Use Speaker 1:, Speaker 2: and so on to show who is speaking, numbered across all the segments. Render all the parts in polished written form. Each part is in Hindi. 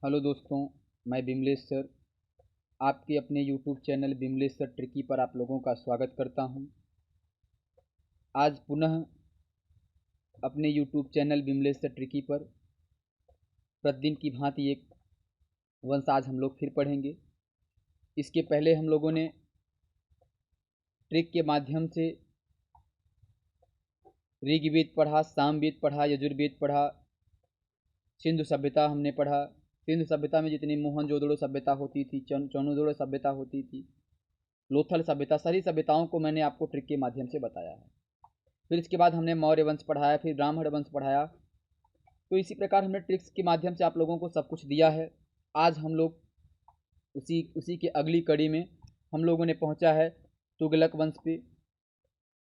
Speaker 1: हेलो दोस्तों, मैं बिमलेश सर आपके अपने YouTube channel Bimlesh sir tricky पर आप लोगों का स्वागत करता हूं। आज पुनः अपने YouTube channel Bimlesh sir tricky पर प्रतिदिन की भांति एक वंश आज हम लोग फिर पढ़ेंगे। इसके पहले हम लोगों ने ट्रिक के माध्यम से ऋग्वेद पढ़ा, सामवेद पढ़ा, यजुर्वेद पढ़ा, सिंधु सभ्यता हमने पढ़ा। सिंधु सभ्यता में जितनी मोहनजोदड़ो सभ्यता होती थी, चौनोदड़ो सभ्यता होती थी, लोथल सभ्यता, सारी सभ्यताओं को मैंने आपको ट्रिक के माध्यम से बताया है। फिर इसके बाद हमने मौर्य वंश पढ़ाया, फिर ब्राह्मण वंश पढ़ाया। तो इसी प्रकार हमने ट्रिक्स के माध्यम से आप लोगों को सब कुछ दिया है। आज हम लोग उसी के अगली कड़ी में हम लोगों ने पहुंचा है तुगलक वंश पे।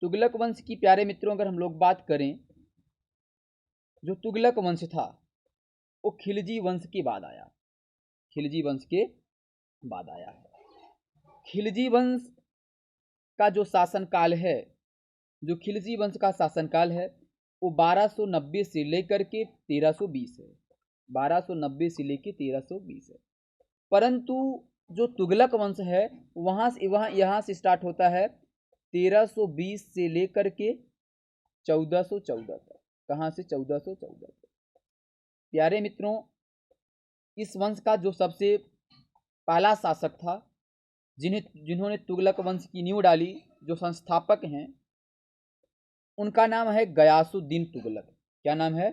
Speaker 1: तुगलक वंश की प्यारे मित्रों अगर हम लोग बात करें, जो तुगलक वंश था वो खिलजी वंश के बाद आया। खिलजी वंश के बाद आया है। खिलजी वंश का जो शासनकाल है, जो खिलजी वंश का शासनकाल है वो 1290 से लेकर के 1320 है। 1290 से लेकर 1320 है। परंतु जो तुगलक वंश है यहाँ से स्टार्ट होता है 1320 से लेकर के 1414 तक। कहाँ से? 1414 तक। प्यारे मित्रों, इस वंश का जो सबसे पहला शासक था, जिन्होंने तुगलक वंश की नींव डाली, जो संस्थापक हैं, उनका नाम है गयासुद्दीन तुगलक। क्या नाम है?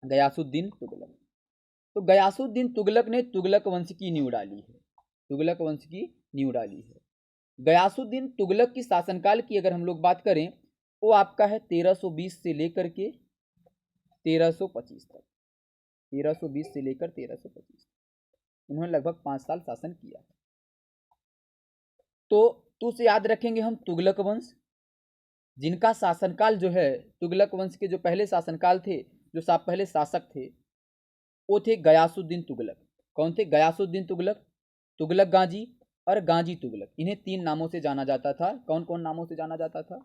Speaker 1: गयासुद्दीन तुगलक। तो गयासुद्दीन तुगलक ने तुगलक वंश की नींव डाली है। तुगलक वंश की नींव डाली है। गयासुद्दीन तुगलक की शासनकाल की अगर हम लोग बात करें, वो आपका है 1320 से लेकर के 1325 तक। 1320 से लेकर 1325 उन्होंने लगभग 5 साल शासन किया। तो उसे याद रखेंगे हम तुगलक वंश, जिनका शासनकाल जो है, तुगलक वंश के जो पहले शासनकाल थे, जो पहले शासक थे, वो थे गयासुद्दीन तुगलक। कौन थे? गयासुद्दीन तुगलक, तुगलक गाजी और गाजी तुगलक। इन्हें 3 नामों से जाना जाता था। कौन कौन नामों से जाना जाता था?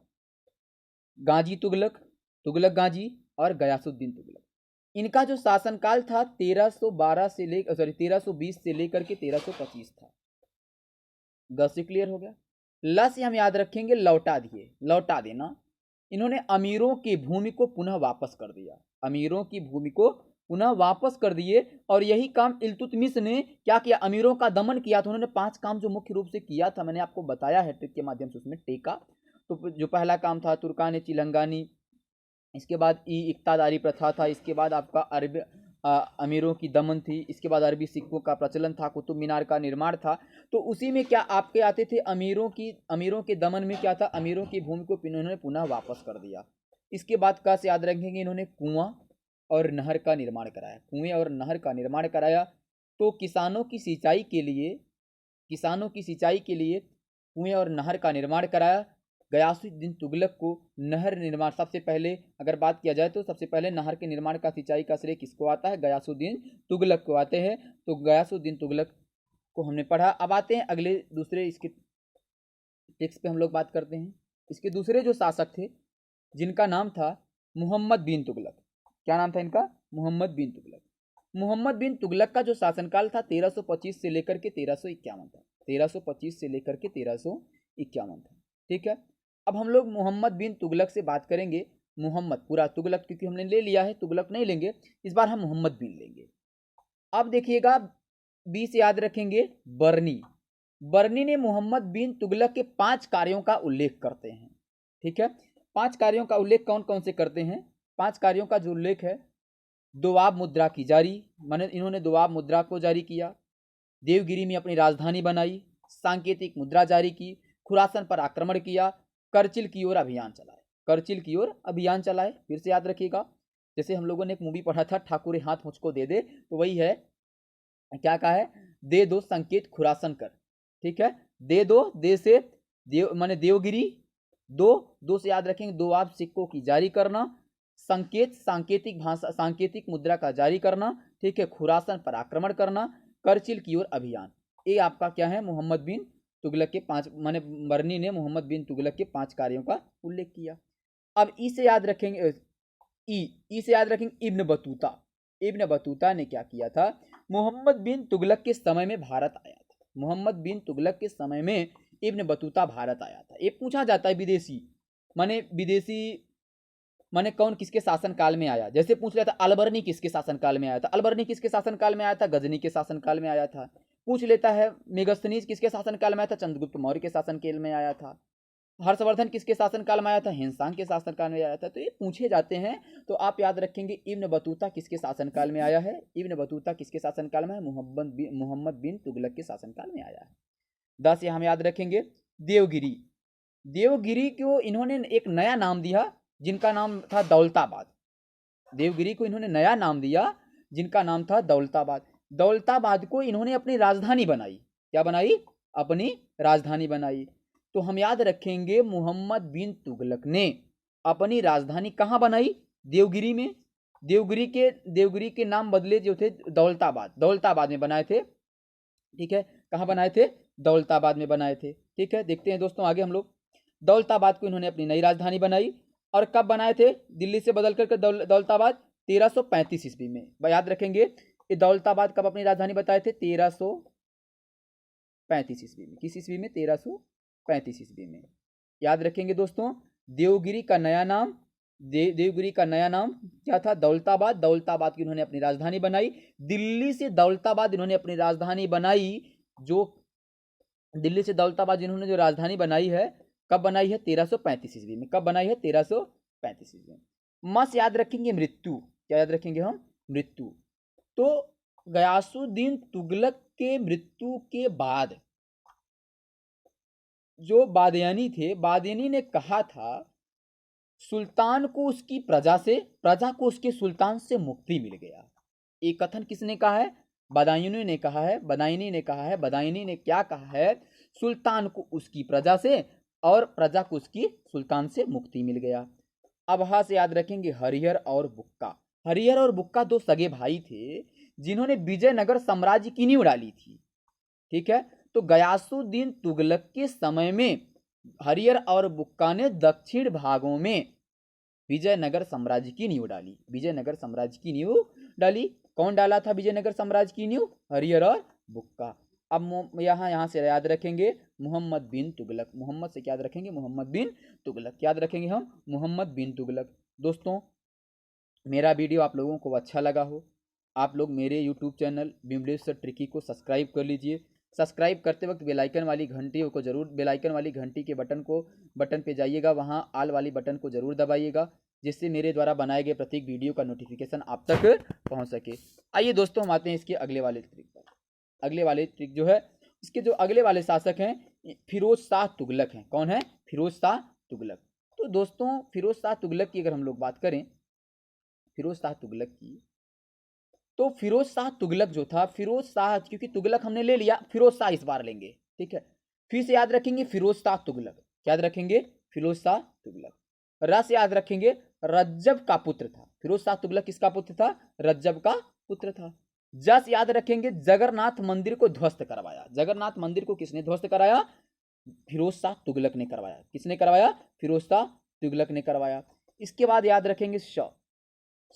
Speaker 1: गाजी तुगलक, तुगलक गाजी और गयासुद्दीन तुगलक। इनका जो शासनकाल था 1320 से लेकर के 1325 था। ग से क्लियर हो गया। ल से हम याद रखेंगे लौटा दिए, लौटा देना। इन्होंने अमीरों की भूमि को पुनः वापस कर दिया। अमीरों की भूमि को पुनः वापस कर दिए। और यही काम इल्तुतमिश ने क्या किया? अमीरों का दमन किया। तो उन्होंने 5 काम जो मुख्य रूप से किया था, मैंने आपको बताया है ट्रिक के माध्यम से, उसमें टेका। तो जो पहला काम था तुर्कानी चिलंगानी, इसके बाद इक्तादारी प्रथा था, इसके बाद आपका अरब अमीरों की दमन थी, इसके बाद अरबी सिक्कों का प्रचलन था, कुतुब मीनार का निर्माण था। तो उसी में क्या आपके आते थे? अमीरों के दमन में क्या था? अमीरों की भूमि को इन्होंने पुनः वापस कर दिया। इसके बाद का से याद रखेंगे, इन्होंने कुआं और नहर का निर्माण कराया। कुएं और नहर का निर्माण कराया। तो किसानों की सिंचाई के लिए कुएं और नहर का निर्माण कराया। गयासुद्दीन तुगलक को नहर निर्माण, सबसे पहले अगर बात किया जाए तो सबसे पहले नहर के निर्माण का, सिंचाई का श्रेय किसको आता है? गयासुद्दीन तुगलक को आते हैं। तो गयासुद्दीन तुगलक को हमने पढ़ा। अब आते हैं अगले दूसरे इसके टेक्स्ट पे हम लोग बात करते हैं। इसके दूसरे जो शासक थे, जिनका नाम था मोहम्मद बिन तुगलक। क्या नाम था इनका? मोहम्मद बिन तुगलक। मोहम्मद बिन तुगलक का जो शासनकाल था 1325 से लेकर के 1351 था। 1325 से लेकर के 1351 था। ठीक है। अब हम लोग मोहम्मद बिन तुगलक से बात करेंगे। मोहम्मद, पूरा तुगलक क्योंकि हमने ले लिया है, तुगलक नहीं लेंगे इस बार, हम मोहम्मद बिन लेंगे। अब देखिएगा, बी से याद रखेंगे बर्नी। बर्नी ने मोहम्मद बिन तुगलक के 5 कार्यों का उल्लेख करते हैं। ठीक है। 5 कार्यों का उल्लेख कौन कौन से करते हैं? 5 कार्यों का जो उल्लेख है, दोआब मुद्रा की जारी, माने इन्होंने दोआब मुद्रा को जारी किया। देवगिरी में अपनी राजधानी बनाई। सांकेतिक मुद्रा जारी की। खुरासन पर आक्रमण किया। करचिल की ओर अभियान चलाए। करचिल की ओर अभियान चलाए। फिर से याद रखिएगा, जैसे हम लोगों ने एक मूवी पढ़ा था, ठाकुर हाथ मुझको दे दे, तो वही है। क्या कहा है? दे दो संकेत खुरासन कर। ठीक है। दे दो, दे से देव माने देवगिरी। दो से याद रखेंगे दोआब सिक्कों की जारी करना। संकेत, सांकेतिक भाषा, सांकेतिक मुद्रा का जारी करना। ठीक है। खुरासन पर आक्रमण करना। करचिल की ओर अभियान। ये आपका क्या है? मोहम्मद बिन तुगलक के 5, माने बर्नी ने मोहम्मद बिन तुगलक के 5 कार्यों का उल्लेख किया। अब ई से याद रखेंगे, ई से याद रखेंगे इब्न बतूता। इब्न बतूता ने क्या किया था, मोहम्मद बिन तुगलक के समय में भारत आया था। मोहम्मद बिन तुगलक के समय में इब्न बतूता भारत आया था। ये पूछा जाता है विदेशी माने कौन किसके शासन काल में आया। जैसे पूछ लेता अलबर्नी किसके शासन काल में आया था, अलबर्नी किसके शासन काल में आया था, गजनी के शासन काल में आया था। पूछ लेता है मेगस्थनीज किसके शासन काल में आया था, चंद्रगुप्त मौर्य के शासन काल में आया था। हर्षवर्धन किसके शासन काल में आया था, हिंसांग के शासन काल में आया था। तो ये पूछे जाते हैं, तो आप याद रखेंगे इब्न बतूता किसके शासन काल में आया है, इब्न बतूता किसके शासन काल में है, मोहम्मद बिन तुगलक के शासन काल में आया है। 10 ये हम याद रखेंगे। देवगिरी, देवगिरी को इन्होंने एक नया नाम दिया जिनका नाम था दौलताबाद। देवगिरी को इन्होंने नया नाम दिया जिनका नाम था दौलताबाद। दौलताबाद को इन्होंने अपनी राजधानी बनाई। क्या बनाई, अपनी राजधानी बनाई। तो हम याद रखेंगे मोहम्मद बिन तुगलक ने अपनी राजधानी कहाँ बनाई, देवगिरी में। देवगिरी के नाम बदले जो थे दौलताबाद में बनाए थे। ठीक है, कहाँ बनाए थे, दौलताबाद में बनाए थे। ठीक है, देखते हैं दोस्तों आगे हम लोग। दौलताबाद को इन्होंने अपनी नई राजधानी बनाई और कब बनाए थे, दिल्ली से बदल कर दौलताबाद 1335 ईस्वी में। याद रखेंगे ये दौलताबाद कब अपनी राजधानी बताए थे, 1335 ईस्वी में। किस ईस्वी में, 1335 ईस्वी में। याद रखेंगे दोस्तों, देवगिरी का नया नाम देवगिरी का नया नाम क्या था, दौलताबाद। दौलताबाद की इन्होंने अपनी राजधानी बनाई। दिल्ली से दौलताबाद इन्होंने अपनी राजधानी बनाई। जो दिल्ली से दौलताबाद इन्होंने जो राजधानी बनाई है, कब बनाई है, 1335 ईस्वी में। कब बनाई है, 1335 ईस्वी में। मस याद रखेंगे मृत्यु, क्या याद रखेंगे हम, मृत्यु। तो गयासुद्दीन तुगलक के मृत्यु के बाद जो बादियानी थे, बादियानी ने कहा था सुल्तान को उसकी प्रजा से, प्रजा को उसके सुल्तान से मुक्ति मिल गया। ये कथन किसने कहा है, बदायूनी ने कहा है। बदायूनी ने कहा है, बदायूनी ने क्या कहा है, सुल्तान को उसकी प्रजा से और प्रजा को उसकी सुल्तान से मुक्ति मिल गया। अब हाँ से याद रखेंगे हरिहर और बुक्का। हरिहर और बुक्का दो सगे भाई थे जिन्होंने विजयनगर साम्राज्य की नींव डाली थी। ठीक है, तो गयासुद्दीन तुगलक के समय में हरिहर और बुक्का ने दक्षिण भागों में विजयनगर साम्राज्य की नींव डाली। विजयनगर साम्राज्य की नींव डाली। कौन डाला था विजयनगर साम्राज्य की नींव, हरिहर और बुक्का। अब यहाँ से याद रखेंगे मोहम्मद बिन तुगलक। मोहम्मद से क्या याद रखेंगे, मोहम्मद बिन तुगलक। याद रखेंगे हम मोहम्मद बिन तुगलक। दोस्तों मेरा वीडियो आप लोगों को अच्छा लगा हो, आप लोग मेरे यूट्यूब चैनल बिमलेश्वर ट्रिकी को सब्सक्राइब कर लीजिए। सब्सक्राइब करते वक्त बेलाइकन वाली घंटी को जरूर, बेलाइकन वाली घंटी के बटन पे जाइएगा, वहाँ आल वाली बटन को जरूर दबाइएगा, जिससे मेरे द्वारा बनाए गए प्रत्येक वीडियो का नोटिफिकेशन आप तक पहुँच सके। आइए दोस्तों हम आते हैं इसके अगले वाले ट्रिक पर। अगले वाले ट्रिक जो है, इसके जो अगले वाले शासक हैं फिरोज शाह तुगलक हैं। कौन है, फिरोज शाह तुगलक। तो दोस्तों फिरोज शाह तुगलक की अगर हम लोग बात करें, फिरोज शाह तुगलक की, तो फिरोज शाह तुगलक जो था, फिरोज शाह, क्योंकि तुगलक हमने ले लिया, फिरोज शाह इस बार लेंगे। ठीक है, फिर से याद रखेंगे फिरोज शाह तुगलक। क्या याद रखेंगे, फिरोज शाह तुगलक। रस याद रखेंगे रज्जब का पुत्र था। फिरोज शाह तुगलक किसका पुत्र था, रज्जब का पुत्र था। जस याद रखेंगे जगन्नाथ मंदिर को ध्वस्त करवाया। जगन्नाथ मंदिर को किसने ध्वस्त कराया, फिरोज शाह तुगलक ने करवाया। किसने करवाया, फिरोज शाह तुगलक ने करवाया। इसके बाद याद रखेंगे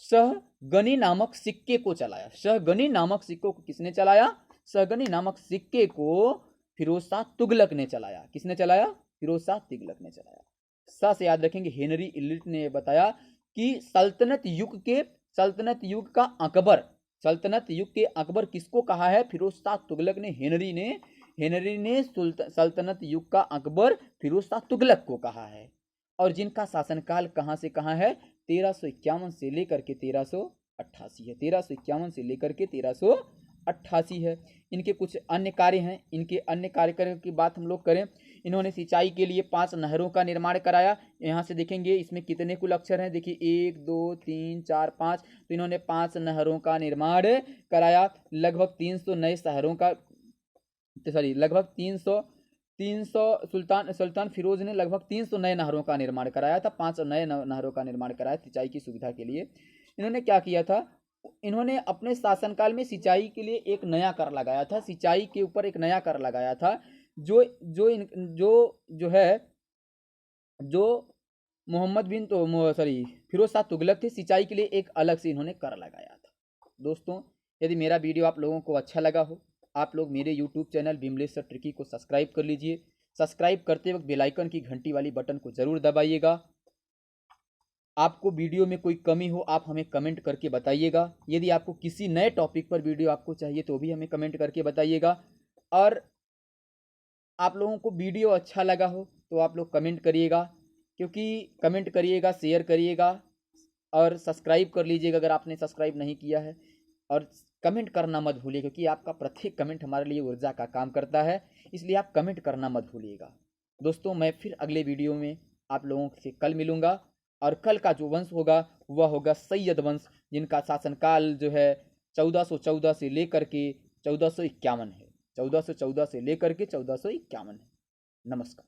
Speaker 1: सहगनी नामक सिक्के को चलाया। सहगनी नामक सिक्के को किसने चलाया, सहगनी नामक सिक्के को फिरोज शाह तुगलक ने चलाया। किसने चलाया, फिरोज शाह तुगलक ने चलाया। सा से याद रखेंगे हेनरी इलिट ने बताया कि सल्तनत युग का अकबर, सल्तनत युग के अकबर किसको कहा है, फिरोज शाह तुगलक ने, हेनरी ने सल्तनत युग का अकबर फिरोज शाह तुगलक को कहा है। और जिनका शासनकाल कहाँ से कहाँ है, 1351 से लेकर के 1388 है। 1351 से लेकर के 1388 है। इनके कुछ अन्य कार्य हैं। इनके अन्य कार्य की बात हम लोग करें, इन्होंने सिंचाई के लिए 5 नहरों का निर्माण कराया। यहाँ से देखेंगे इसमें कितने कुल अक्षर हैं, देखिए 1 2 3 4 5। तो इन्होंने 5 नहरों का निर्माण कराया। लगभग 300 नए शहरों का, सॉरी लगभग 300 सुल्तान फिरोज ने लगभग 300 नए नहरों का निर्माण कराया था। 5 नए नहरों का निर्माण कराया सिंचाई की सुविधा के लिए। इन्होंने क्या किया था, इन्होंने अपने शासनकाल में सिंचाई के लिए एक नया कर लगाया था। सिंचाई के ऊपर एक नया कर लगाया था, जो जो जो जो है जो मोहम्मद बिन तो सॉरी फिरोज शाह तुगलक थे, सिंचाई के लिए एक अलग से इन्होंने कर लगाया था। दोस्तों, यदि मेरा वीडियो आप लोगों को अच्छा लगा हो, आप लोग मेरे YouTube channel Vimlesh sir tricky को सब्सक्राइब कर लीजिए। सब्सक्राइब करते वक्त बेल आइकन की घंटी वाली बटन को ज़रूर दबाइएगा। आपको वीडियो में कोई कमी हो आप हमें कमेंट करके बताइएगा। यदि आपको किसी नए टॉपिक पर वीडियो आपको चाहिए तो भी हमें कमेंट करके बताइएगा। और आप लोगों को वीडियो अच्छा लगा हो तो आप लोग कमेंट करिएगा, क्योंकि कमेंट करिएगा, शेयर करिएगा और सब्सक्राइब कर लीजिएगा अगर आपने सब्सक्राइब नहीं किया है। और कमेंट करना मत भूलिए, क्योंकि आपका प्रत्येक कमेंट हमारे लिए ऊर्जा का काम करता है, इसलिए आप कमेंट करना मत भूलिएगा। दोस्तों, मैं फिर अगले वीडियो में आप लोगों से कल मिलूँगा। और कल का जो वंश होगा वह होगा सैयद वंश, जिनका शासनकाल जो है 1414 से लेकर के 1451 है। 1414 से लेकर के 1451 है। नमस्कार।